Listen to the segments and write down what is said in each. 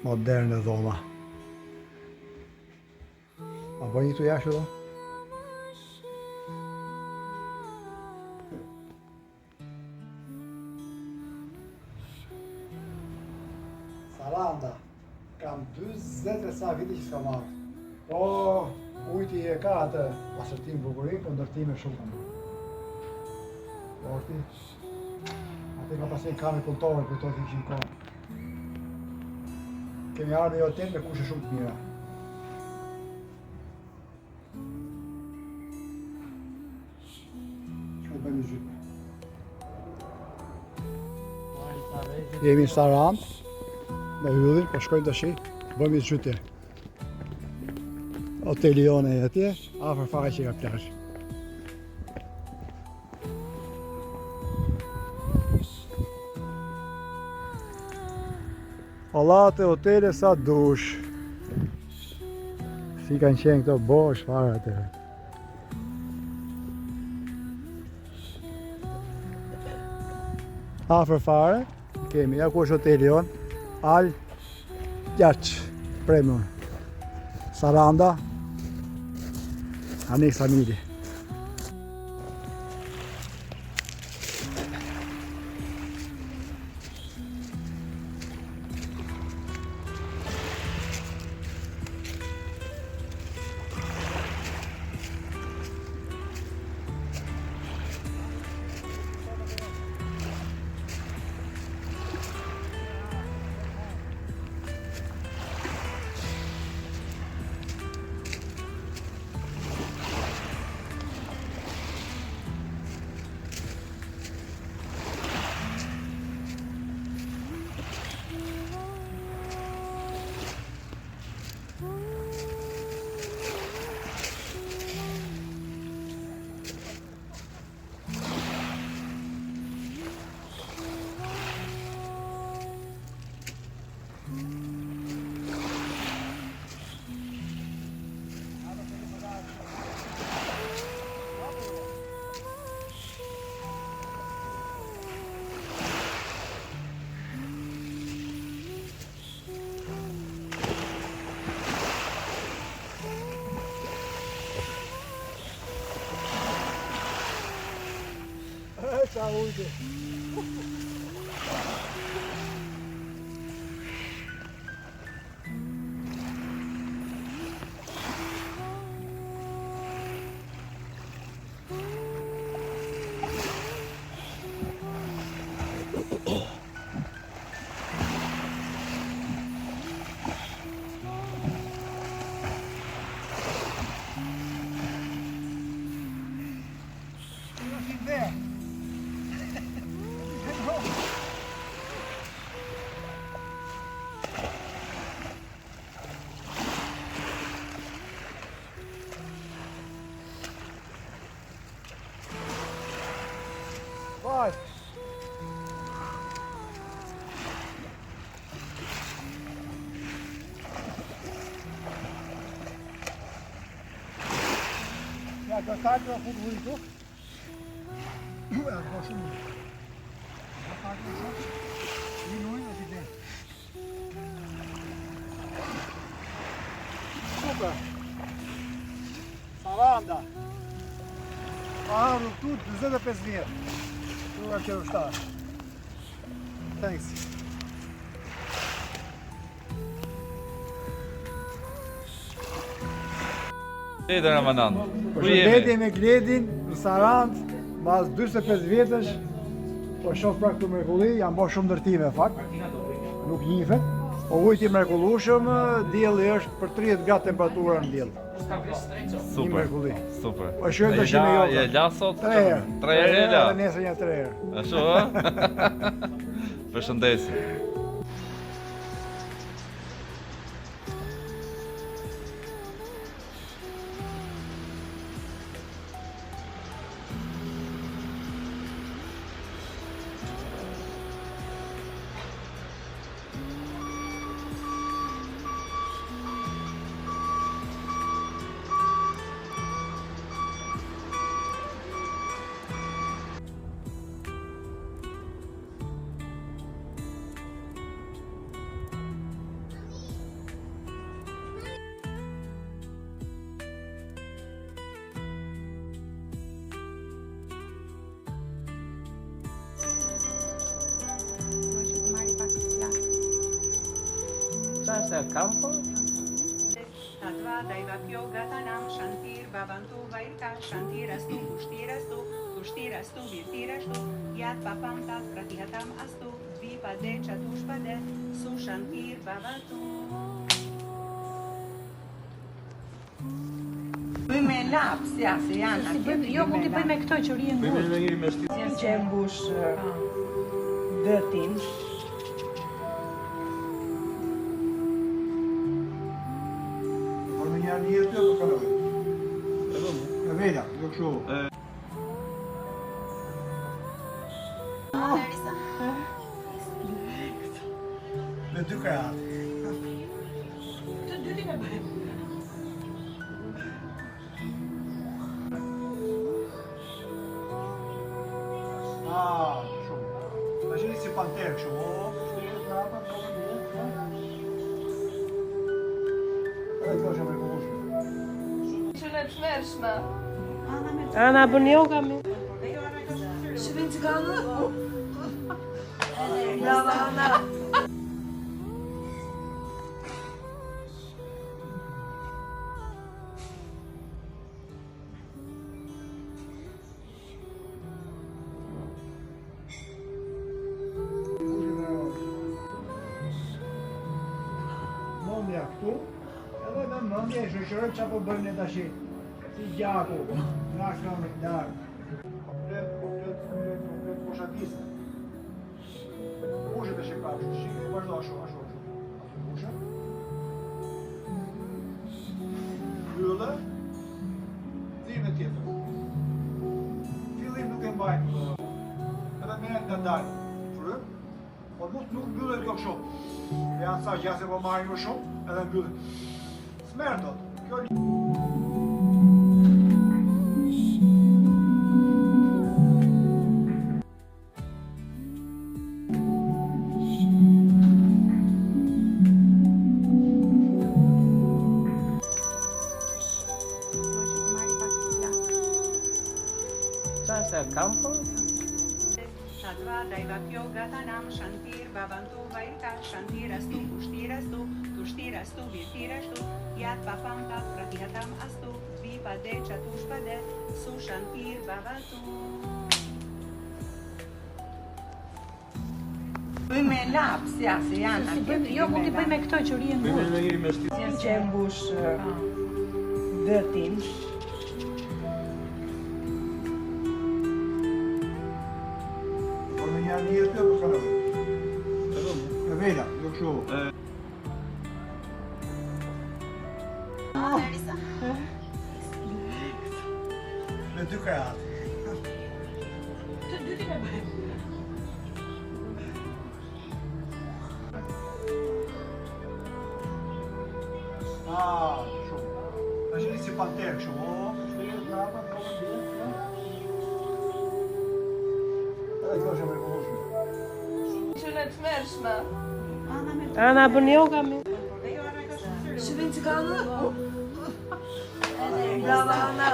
moderne dhoma. A bëj një të jashtë do? Saranda, kam 20 e sa viti që s'ka marrë. Po, ujti e ka atë pasërtim bukurin, po ndërtime shumë. Orti, atë ka pasin kamë kultore për të kishin kohë. Kemi ardhur në hotel me kushe shumë të mira. Çfarë bëjmë gjithë? Jemi në Sarandë, me hyllin, po shkojmë tash, bëjmë zhytje. Hoteli jonë e atje, afër fare që ka plazh. Pallate, hotele sa dush. Si kanë qenë këto bosh fare atë. Afër fare, kemi ja ku është hoteli jon, Al Gjaç Premium. Saranda, Aneks Familje. Saúde! Vai! Ja, dat gaat wel goed hoe toch? Ja, dat was hem. Dat gaat wel goed. Niet nooit als je denkt. Super! Saranda! Paharu tudo, 205 vjetë. Tu ka qenë ushtar. Thanks. Edhe Ramadan. Përshëndetje me Gledin në Sarandë, mbas 45 vjetësh, po shoh pra këtu mrekulli, janë bërë shumë ndërtime fakt. Nuk njihet. Po ujti mrekullueshëm, dielli është për 30 gradë temperatura në diell. Super. Super. Po shojmë tash me jo. Je la sot? 3 herë. 3 herë la. Nesër janë 3 herë. Ashtu ë? Përshëndetje. campo. Tatva Daivapyo Gatanam Shantir Bhavantu Vairka Shantirastu Puštirastu Tuštirastu Virtirastu Yat Papam Tat Pratihatam Astu Dvipade Chatushpade Sushantir Bhavatu. Bëj me laps, ja, se janë atje. Jo, mund t'i bëj me këto që rrihen ngushtë. Që e mbush gëtin. Por në një jetë të për kaloj. E veda, jo kështu. Me dy kratë. Të dyti me bëj. Shumë. Ta qeni si panterë kështu. Shtirë të rapa, edhe kjo është e mrekullueshme. Që në të mërshme. Ana bën yoga mi. Shëvin që ka në? Brava, Ana. Mëndja këtu, edhe me mëndja e shoqërojmë që apo bëjmë ne tashi, si gjaku, nga këmër larë. Komplet poshatiste. Pushet e shikar, shikë, vazhdo ashtu. Pushet. Yllë, dhime tjetër. Fillim nuk e mbajnë, edhe merret nga dalë, frym, po nuk mbyllet kjo kështu. Janë sa gjase po marrin më shumë, edhe mbyllet. Smerë tot, kjo Qa është e campo? Tatva Daivapyo Gatanam Shantir Bhavantu Vairka Shantirastu Puštirastu Tuštirastu Virtirastu Yat Papam Tat Pratihatam Astu Dvipade Chatushpade Sushantir Bhavatu. Bëj me laps, ja, se janë atje. Jo, mund t'i bëj me këto që rrihen ngushtë. Që e mbush gëtin. por në një jetë të për kaloj. E veda, jo kështu. Me dy kratë. Të dyti me bëj. Shumë. Ta qeni si panterë kështu. Shtirë të rapa, edhe kjo është e mrekullueshme. Që në të mërshme. Ana bën yoga mi. Shëvin që ka në? Brava, Ana.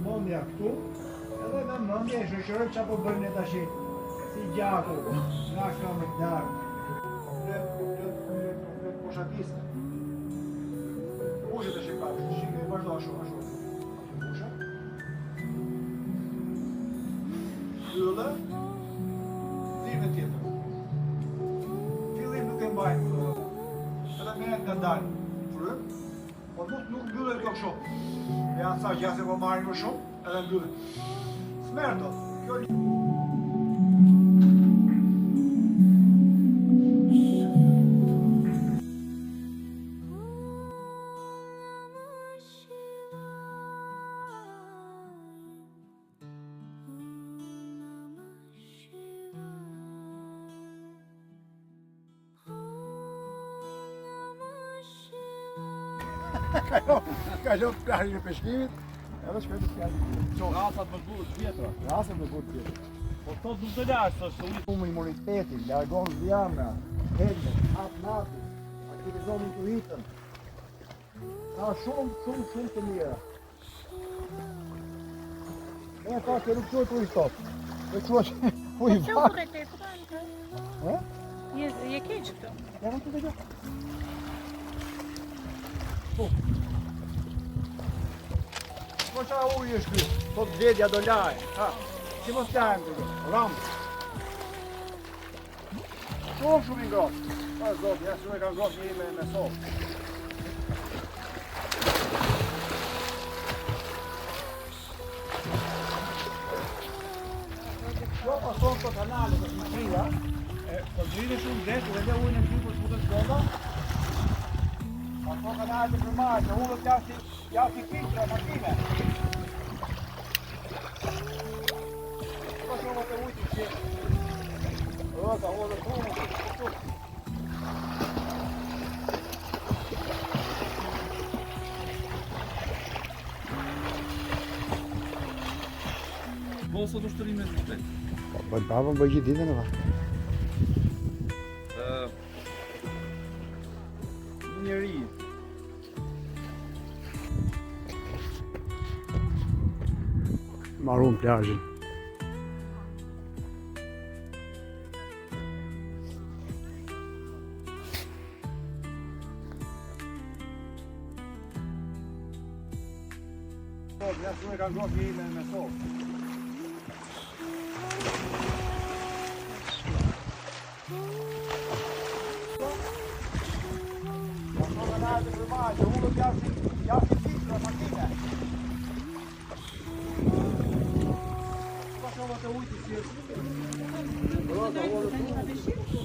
Mëndja këtu, edhe me mëndja e shoqërojmë që apo bëjmë ne tashi, si gjaku, nga këmër larë. Komplet poshatiste. Pushet e shikar, shikë, vazhdo ashtu. Pushet. Yllë, dhime tjetër. Fillim nuk e mbajnë, edhe merret nga dalë, frym, po nuk mbyllet kjo kështu. Janë sa gjase po marrin më shumë, edhe mbyllet. Smerë tot, kjo ka qenë plazhi i peshkimit, edhe shkojmë të fjalë. Rasat më burë tjetër. Rasën me burë tjetër. Po sot nuk të lash, është Imunitetin, largon zjarna, hendë, hapë nati, aktivizon intuitën. Ka shumë të mira. Ne ka që nuk qoj për i stop. E qoj që u i vakë. Je keq këto. Ja në të të gjë. Po qa ujë është kry, po të vedja do laj. Ha, që mos lajmë të gjë, ramë. Shumë i ngrohtë. Pa zotë, ja shumë e ka ngrohtë një me sofë. Jo, pason të kanale të shmëqia, po dritë shumë zetë dhe ujnë e shumë për shmutën shkonda. Pason kanale të përmarë, që ullët jashtë i kishë, makine. Po shumë të ujtë i qenë. Rëta, ullët të ullët të shkutu. Po sot ushtërime të shpejt. Bëjnë papën, bëjnë gjithë ditën e va. Njëri. Marun plazhin. Ja shumë e ka ngrohtë një me sofë. Kanale të përmarë, që ullët jashtë i kishë, makine. Po shumë të ujtë i qirë. Rëta, ullët të ullët.